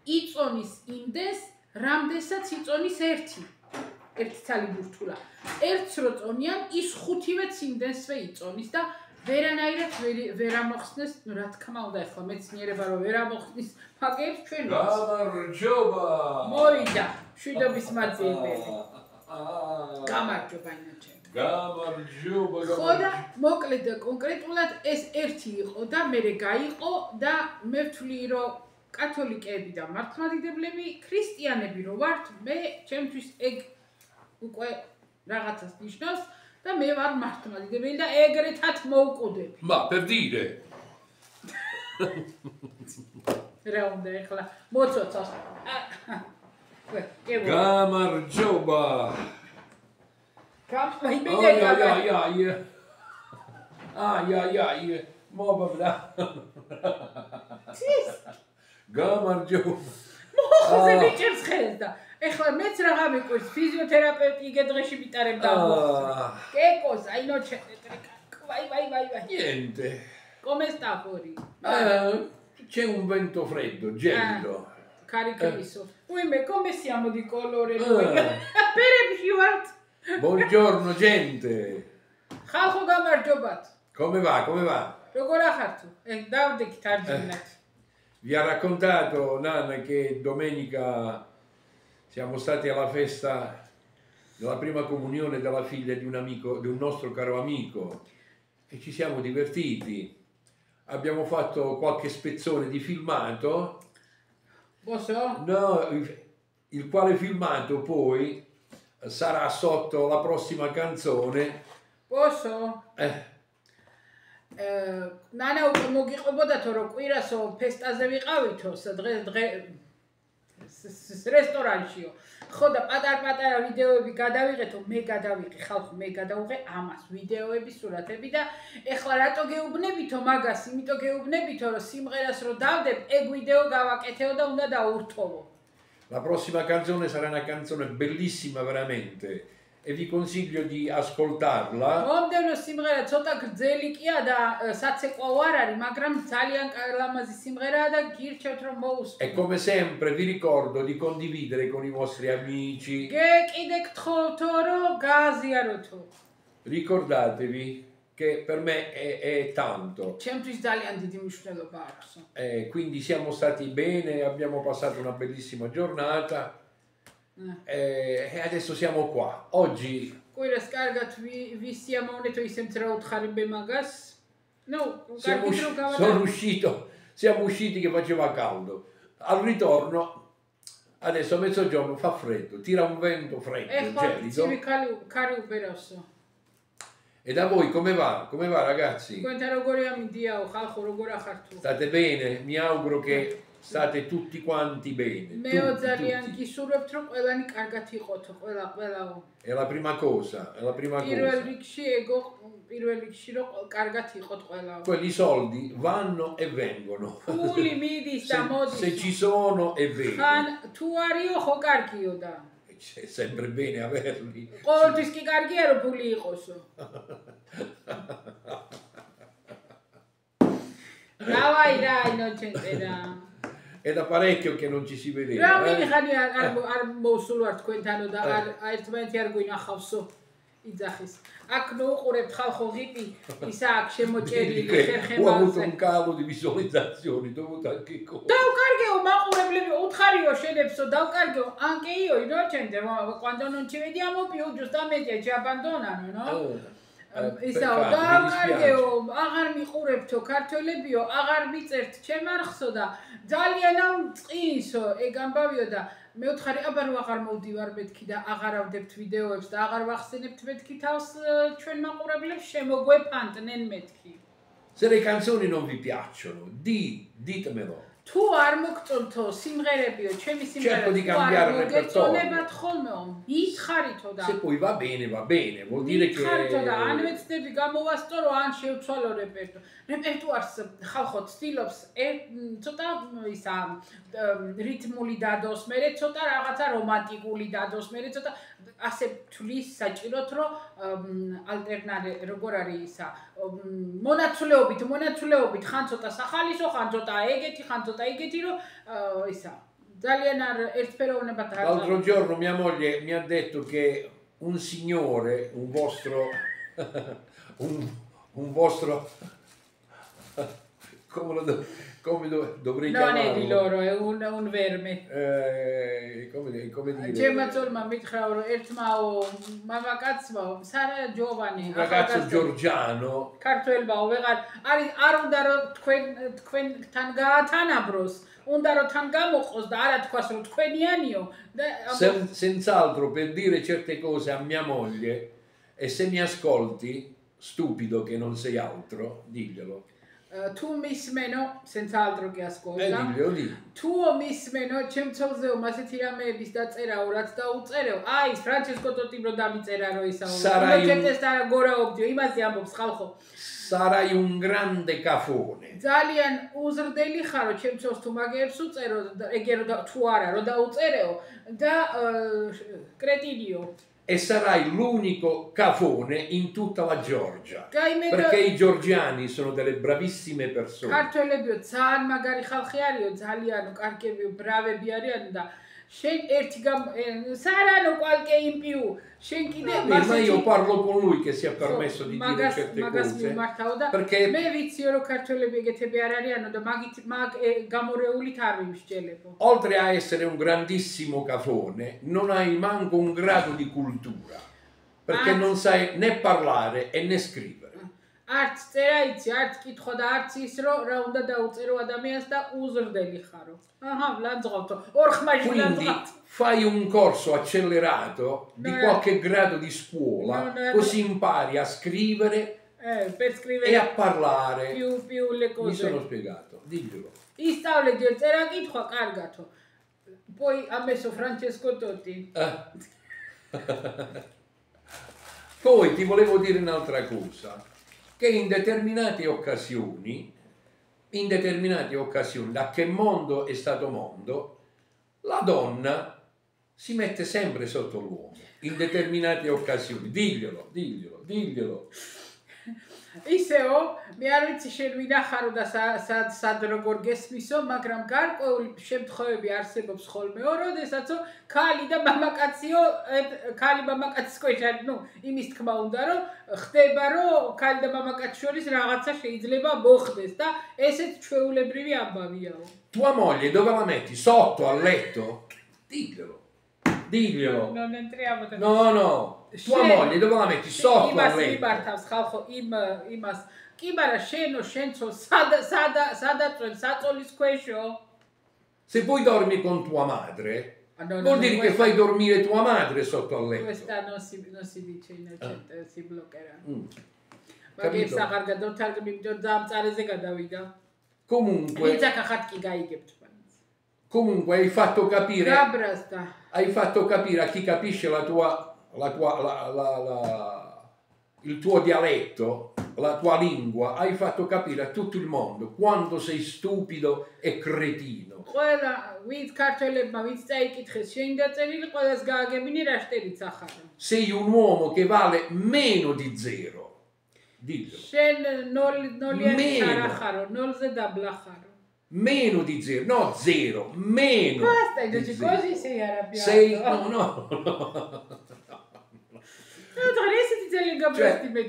იწონის იმდეს, რამდენსაც იწონის ერთი ცალი ბურთულა. ერთს რო წონიან, ის 5-ვეც იმდენსვე იწონის და ვერანაირად ვერ ამოხსნეს, რა თქმა უნდა, ახლა მეცნიერება რომ ვერ ამოხსნის ფაქტებს ჩვენ გამარჯობა. მოვიდა მშვიდობის მაძიებელი. გამარჯობა ინაჩე. გამარჯობა. ხო და მოკლედ და კონკრეტულად ეს ერთი იყო და მერე გაიყო და მე ვთვლი რომ კათოლიკეები და მართლმადიდებლები, ქრისტიანები რო ვართ, მე ჩემთვის ეგ უკვე რაღაცას ნიშნავს და მე ვარ მართლმადიდებელი და ეგრეთად მოვკვდები. Ma per dire. რა უნდა ეხლა მოცოცავს. გამარჯობა. აი. მობაბლა. გამარჯობა. მოხოზე მიჭერს ხელს და ეხლა მეც რა გამიკვირს ფიზიოთერაპევტი იგე დღეში ვიტარებდა მოხდა. კეკოს, აინოჩე, vai. Niente. Come sta fuori? C'è un vento freddo, gelido. Carichissimo. Uime, come siamo di colore noi? Per Buongiorno gente. ხალხო გამარჯობათ. Come va? როგორ ახართო? დავდექით არჯინათ. Vi ha raccontato Nana che domenica siamo stati alla festa della prima comunione della figlia di un amico, di un nostro caro amico, e ci siamo divertiti. Abbiamo fatto qualche spezzone di filmato. Posso? No, il quale filmato poi sarà sotto la prossima canzone. Posso? ნანა უკვე მოგიყვებოდათო რომ კვირასო ფესტაზე ვიყავითო დღეს რესტორანშიო ხო და პატარ-პატარა ვიდეოები გადავიღეთო მე გადავიღე ხალხო მე გადავიღე ამას ვიდეოები სურათები და ეხლა რატო გეუბნებითო მაგას იმიტომ გეუბნებითო რომ სიმღერას რო დავდებ ეგ ვიდეო გავაკეთეო და უნდა დაურთოვო La prossima canzone sarà una canzone bellissima veramente e vi consiglio di ascoltarla. მომდევნო სიმღერა ცოტა გრძელი კია და საცეკვაო არ არის, მაგრამ ძალიან ლამაზი სიმღერაა და გირჩევთ რომ მოუსმენთ. E come sempre vi ricordo di condividere con i vostri amici. კიდე გთხოვთო რომ გააზიაროთო. Ricordatevi che per me è tanto. ჩემთვის ძალიან დიდი მნიშვნელობა აქვს. Quindi siamo stati bene, abbiamo passato una bellissima giornata. E adesso siamo qua. Oggi კვირას კარგად ვისიამოვნეთო ისემ რა უთხარი მე მაგას. siamo usciti che faceva caldo. Al ritorno adesso a mezzogiorno fa freddo, tira un vento freddo, gelido. E da voi come va? Come va ragazzi? State bene? Mi auguro che state tutti quanti bene. È la prima cosa, è la prima cosa. Quelli soldi vanno e vengono. Se ci sono è vero. È sempre bene averli. È da parecchio che non ci si vedeva. იძახის. აქ ნუ უყურებთ ხალხო ღიპი, ისა აქ შემოჭერილი ხერხემალზე. Ho avuto un calo di visualizzazioni dovuto anche a questo. დავკარგეო მაყურებლები უთხარიო შენებსო დავკარგეო anche io inocente quando non ci vediamo più giustamente ci abbandonano no ისა დავკარგეო აღარ მიყურებთო ქართველებიო აღარ მიწერთ ჩემ არხსო და ძალიან წინსო ეგ ამბავიო და მე ვთხარი აბა რო აღარ მოვდივარ მეთქი და აღარ ავდებთ ვიდეოებს და აღარ ვახსენებთ მეთქი თავს ჩვენ მაყურებლებს შემოგვეფანტნენ მეთქი Se le canzoni non vi piacciono, ditemelo. თუ არ მოგწონთო სიმღერებიო, ჩემი Cerco di cambiare il repertorio. ხოლმეო, მითხარითო და Se poi va bene, vuol dire che მითხარითო და ან ვეცდები გამოვასწორო, ან შევცვალო რეპერტუარს ხალხო ცდილობს ცოტა ისა რითმული დადოს, მერე ცოტა რაღაცა რომანტიკული დადოს, მერე ცოტა ასე თulis საჭიროთ რომ ალტერნატი როგორ არის ისა მონაცვლეობით ხან ცოტა სახალისო, ხან ცოტა ეგეთი, ხან ცოტა ეგეთი რომ ისა ძალიან არ ერთფეროვნებად არ L'altro giorno mia moglie mi ha detto che un signore, un vostro come dovrei chiamarlo? Non è di loro, è un verme. Come dire? Gemma mithra რომ ერთმაო მამაკაცმაო სარა ჯოვანი Un ragazzo georgiano ქართველბაო ვეღარ არის არ უნდა რომ თქვენთან გაათანაბროს უნდა რომ თან გამოყოს და არა თქვას რომ თქვენიანიო senz'altro per dire certe cose a mia moglie e se mi ascolti stupido che non sei altro diglielo tu mismeno senza altro che ascolta diglielo tu mismeno ჩემცოლზეო მასეთი რამეების დაწერაო რაც დაუწერეო აი ის ფრანჩესკო ტოტიმ რო დამიწერა რო ისაო ჩემთვის და გორაობდიო იმაზე ამბობს ხალხო sarai un grande cafone ძალიან უზრდელი ხარო ჩემცოლს თუ მაგეებს უწერო ეგერო და თუ არა რო დაუწერეო და კრეტინიო E sarai l'unico cafone in tutta la Georgia. Perché i georgiani sono delle bravissime persone. ქართველებიო ძალიან მაგარი ხალხი არისო, ძალიან კარგებიო, ბრავები არიან და შენ ერთი სარანო qualche in più. შენ კიდე ma io parlo con lui che si è permesso di dire certe cose. Perché მე ვიციო რომ ქართველები ეგეთები არ არიანო და მაგ გამორეულით არ ვიმსჯელებო. Oltre a essere un grandissimo cafone, non hai manco un grado di cultura. Perché non sai né parlare e né scrivere. არც წერა იცი, არც კითხვა და არც ის რომ რა უნდა დაუწერო ადამიანს და უზრდელი ხარო. აჰა, ლანძღავთო. ორ ხმაში ლანძღავთ. Fai un corso accelerato di qualche grado di scuola, così impari a scrivere e a parlare. Più le cose. Mi sono spiegato, diglielo. ისწავლე წერა კითხვა კარგათო. Poi ha messo Francesco Totti. Poi ti volevo dire un'altra cosa. Che in determinate occasioni, da che mondo è stato mondo, la donna si mette sempre sotto l'uomo, in determinate occasioni. Diglielo. ისეო, მე არ ვიცი შენ ვინახარო და სად როგორ გესმისო, მაგრამ გარკვეული შემთხვევები არსებობს ხოლმეო, როდესაცო ქალი და მამაკაცის ქვეშ, ნუ იმის თქმა უნდა, რომ ხდება, რომ ქალი და მამაკაცის შორის რაღაცა შეიძლება მოხდეს და ესეც ჩვეულებრივი ამბავიაო. Tua moglie dove la metti? Sotto al letto? Diglielo. Non entriamo. No. Tua moglie dove la metti? Sotto al letto. იმართავს ხალხო იმას. კი, მაგრამ შენцо სადაწვენ საწოლის ქვეშო. Se poi dormi con tua madre, vuol dire che fai dormire tua madre sotto al letto. Questa non si dice innocente, si bloccherà. Magari აღარ გადავთარგმნი, იმიტომ დამწარეზე gadavida. Comunque იძახა ხატკი გაიგებთ. Comunque hai fatto capire a chi capisce il tuo dialetto, la tua lingua, hai fatto capire a tutto il mondo quanto sei stupido e cretino. Sei un uomo che vale meno di zero. Diglielo. Meno di zero, no zero, meno. Basta, così sei arrabbiato. No. Dovresti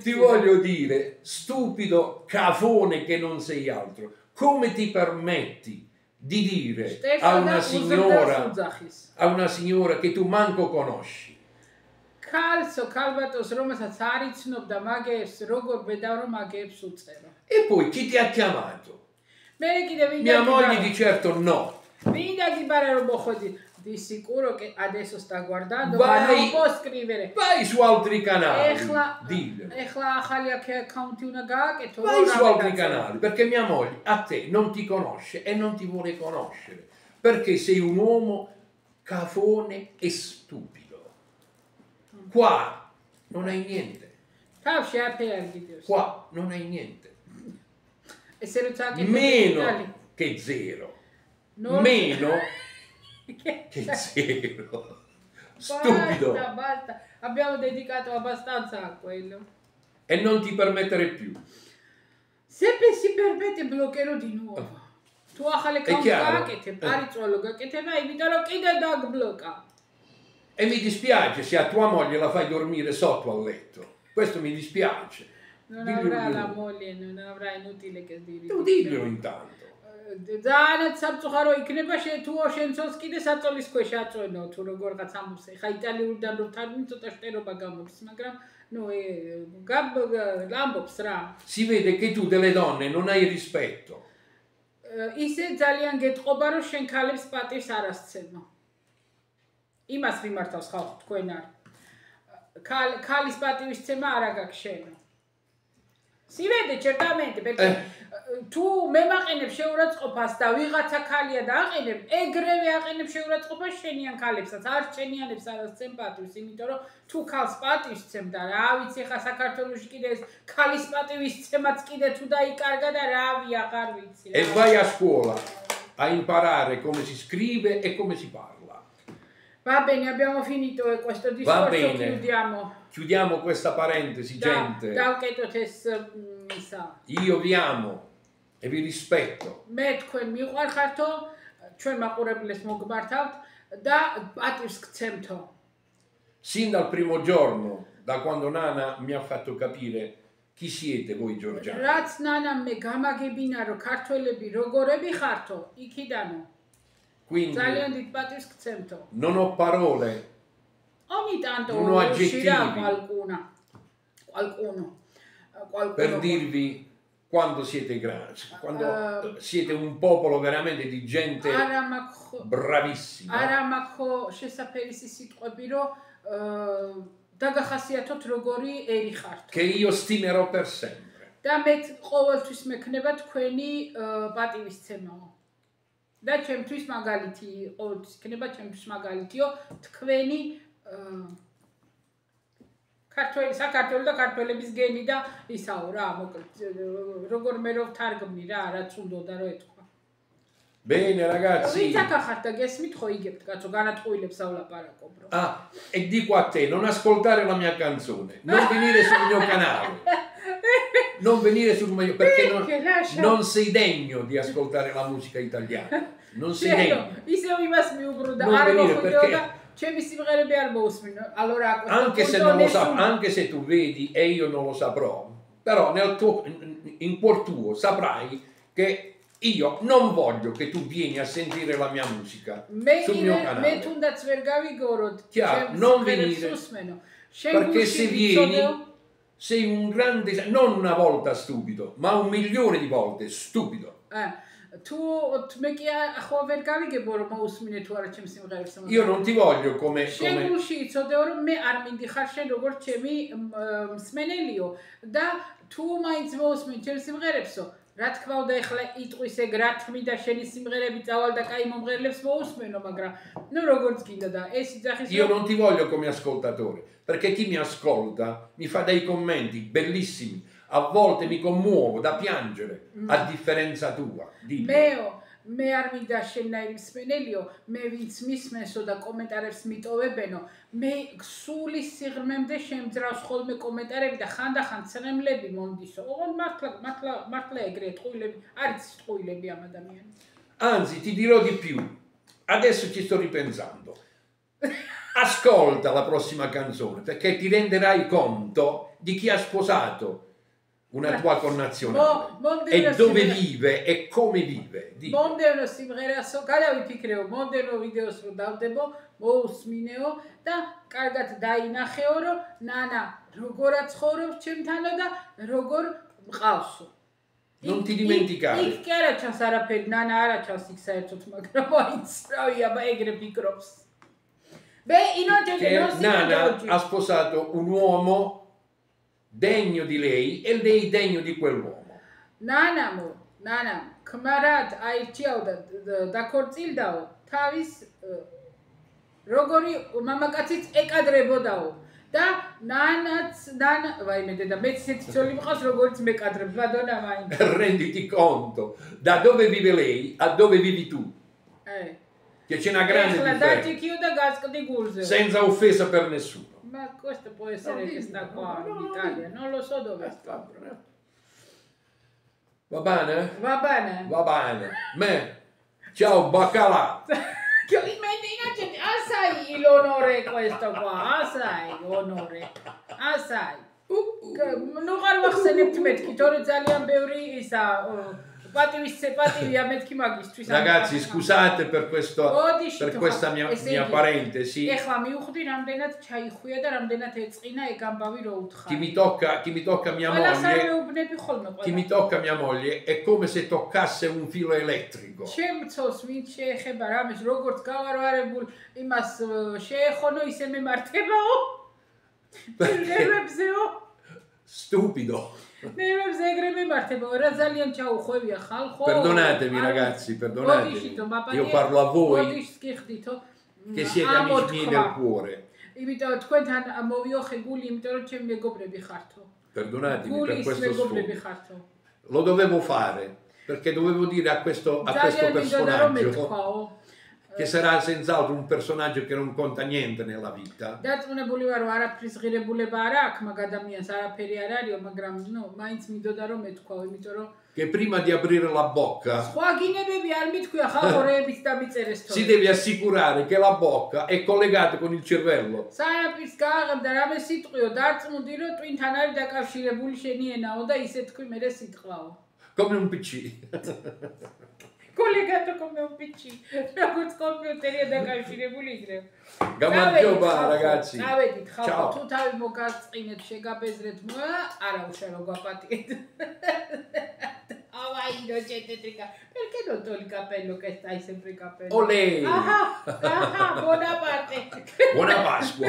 ti voglio dire, stupido cafone che non sei altro, come ti permetti di dire a una signora che tu manco conosci? E poi chi ti ha chiamato? Mia moglie di certo no. Di sicuro che adesso sta guardando, ma non può scrivere. Vai su altri canali. Diglielo. Vai su altri canali, perché mia moglie a te non ti conosce e non ti vuole conoscere, perché sei un uomo cafone e stupido. Qua non hai niente. Qua non hai niente. Meno che zero. Meno che zero. Stupido. Basta. Abbiamo dedicato abbastanza a quello. E non ti permettere più. Se si permette bloccherò di nuovo. Tu e mi dispiace se a tua moglie la fai dormire sotto al letto. Questo mi dispiace. Non avrà la moglie, non avrà inutile che dire. Tu diglielo intanto. ძალიან სამწუხარო იქნება თუ შენცოს კიდე საწოლის ქვეშ აწვენო თუ როგორღაც ამბობს ხა იტალიურიდან რო თარგმნი ცოტა შტერობა გამოდის მაგრამ ამბობს რა si vede che tu delle donne non hai rispetto ისე ძალიან გეტყობა რომ შენ ქალებს პატივს არ ასცემო იმას მიმართავს ხალხი თქვენ არ ქალის პატივისცემა არ აქვს შენო si vede certamente perché tu მემაყენებ შეურაცხყოფას და ვიღაცა ქალია და აყენებ, ეგრევე აყენებ შეურაცხყოფას შენიან ქალებსაც, არ შენიანებს არასცემ პატივს, იმიტომ რომ თუ ქალს პატივს სცემ და რა ვიცი ხა საქართველოში კიდე ეს ქალის პატივისცემაც კიდე თუ დაიკარგა და რავი აღარ ვიცი. E vai a scuola a imparare come si scrive e come si parla. Va bene, abbiamo finito questo discorso, chiudiamo questa parentesi, gente. Io vi amo e vi rispetto. Sin dal primo giorno, da quando Nana mi ha fatto capire chi siete voi georgiani. Quindi non ho parole, ogni tanto non ho aggettivi qualcuno per dirvi quando siete grandi, quando siete un popolo veramente di gente bravissima. Che io stimerò per sempre. და ჩემთვის მაგალითი ყოველთვის იქნება ჩემთვის მაგალითიო თქვენი საქართველოს და ქართველების გენი და ისაო რა მოკლედ როგორ მე რო ვთარგმნი რა რაც უნდოდა რომ ეთქვა Bene ragazzi ვინც ახახართ და გესმით ხო იგებთ კაცო განატყუილებს ავლაპარაკობ რო e dico a te non ascoltare la mia canzone non venire sul mio canale non venire sul mio perché non sei degno di ascoltare la musica italiana non sei degno anche se tu vedi e io non lo saprò però in cuor tuo saprai che io non voglio che tu vieni a sentire la mia musica sul mio canale chiaro non venire perché se vieni sei un grande, non una volta stupido, ma 1.000.000 di volte stupido. Io non ti voglio come რა თქმა უნდა ეხლა იტყვის ეგ რა თმიდა შენი სიმღერები წავალ და კაი მომღერლებს მოусმენო მაგრამ ნუ როგორც გინდა და ეს იძახის Io non ti voglio come ascoltatore perché chi mi ascolta mi fa dei commenti bellissimi a volte mi commuovo da piangere a differenza tua მე არ მინდა შენაირი მსმენელიო მე ვინც მისმენსო და კომენტარებს მიტოვებენო მე სული სიღრმემდე შემძრავს ხოლმე კომენტარები და ხანდახან ცრემლები მომდისო ოღონდ მართლა ეგრე ტყუილები არის ტყუილები ამ ადამიანს Anzi ti dirò di più adesso ci sto ripensando Ascolta la prossima canzone perché ti renderai conto di chi ha sposato una tua connazionale e dove vive e come vive. Mondeno სიმღერასო, გადავიფიქრეო, mondeno ვიდეოს რო დავდებო, მოусმინეო და კარგად დაინახეო, რომ ნანა როგორ აცხოვრობს ჩემთანო და როგორ მყავსო. Non ti dimenticare. იქ კი არა ჩანს არაფერი, ნანა არა ჩანს იქ საერთოდ, მაგრამ მაინც რავია, ეგრე ფიქრობს. Nana ha sposato un uomo degno di lei e lei degno di quell'uomo. Nana, kmarat airchiao da kortildao, tavis rogori mamakatsit ekadrebodao. Da nana, vai me da mezzet soli mqas rogorits mekadreb, madonna main. Renditi conto da dove vive lei a dove vivi tu. Che c'è una grande differenza. Senza offesa per nessuno. Ma questo può essere che sta qua in Italia, non lo so dove sta. Va bene? Va bene. Va bene. Ciao baccalà. Assai l'onore questo qua, assai l'onore. Assai. Non guardo se ne metti, torno ძალიან ბევრი ისა Ragazzi, scusate per questa mia parentesi. Chi mi tocca mia moglie è come se toccasse un filo elettrico. Stupido. Perdonatemi ragazzi, perdonatemi. Io parlo a voi che siete amici miei del cuore. Perdonatemi per questo sfogo. Lo dovevo fare perché dovevo dire a questo personaggio che sarà senz'altro un personaggio che non conta niente nella vita. Che prima di aprire la bocca si deve assicurare che la bocca è collegata con il cervello. Come un PC. Collegato come un PC, როგორც კომპიუტერი დაკავშირებული იქნებ. გამარჯობა რagazzi. დავედით ხალხო, თუ თავი მოგაწყინეთ, შეგაბეზრეთ, არა უშარო გვაპატიეთ. Avaino centrica. Perché non togli il cappello che stai sempre il cappello? Olè! Buona parte. Buona Pasqua.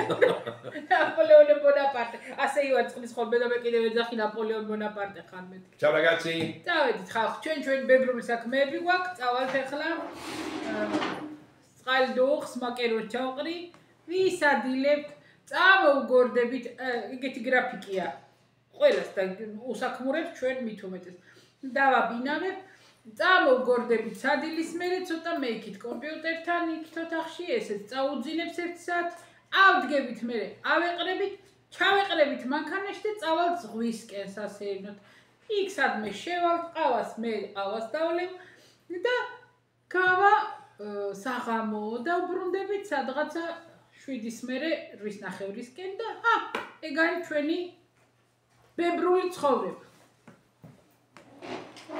Napoleone Bonaparte. sei io adesso mi scolbe dove che deve già Napoleone Bonaparte. Ciao ragazzi. Ciao, ჩვენ ბებრული საქმეები გვაქვს. წავალთ ახლა. წყალდუხს მაკეროს ჩავყრი. ვისადილებთ. წამოვგორდებით. ეგეთი გრაფიკია. ყველას და უსაქმურებს ჩვენ მით უმეტეს. დავაბინავებ. წამოვგორდებით სადილის მერე ცოტა მეიქით კომპიუტერთან იქით ოთახში ესეც წაუძინებს 1 საათ. ავდგებით მერე. ავეყრებით. ჩავეყრებით მანქანაში და წავალთ ზღვისკენ სასეირნოდ. იქ სადმე შევალთ ყავას მე ყავას დავლევ და გავა საღამო და უბრუნდებით სადღაცა 7-ის მერე 8:30-ისკენ და ეგ არის ჩვენი ბებრული ცხოვრება.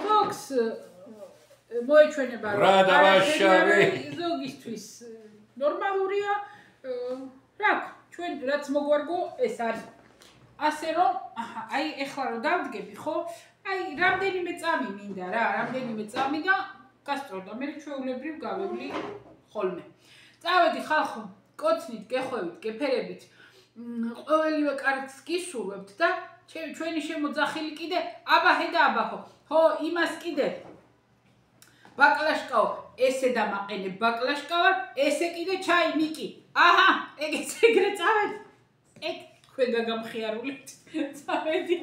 Fox მოეჩვენება რომ ზოგისთვის ნორმალურია რა ჩვენ რაც მოგვარგო ეს არის ასე რომ აი ეხლა რომ დავდგები ხო აი რამდენიმე წამი მინდა რა რამდენიმე წამი და გასწორდა მე ჩვეულებრივ გავევლი ხოლმე წავედი ხალხო კოცნით გეხვევით გეფერებით ყოველივე კარგს გისურვებთ და ჩვენი შემოძახილი კიდე აბაჰე და აბაჰო ხო იმას კიდე ბაკლაშკაო ესე დამაყენებ ბაკლაშკავა ესე კიდე ჩაი მიკი ეგეც ეგრე წავედი ეგ ქვენ გაგამხიარულეთ წავედი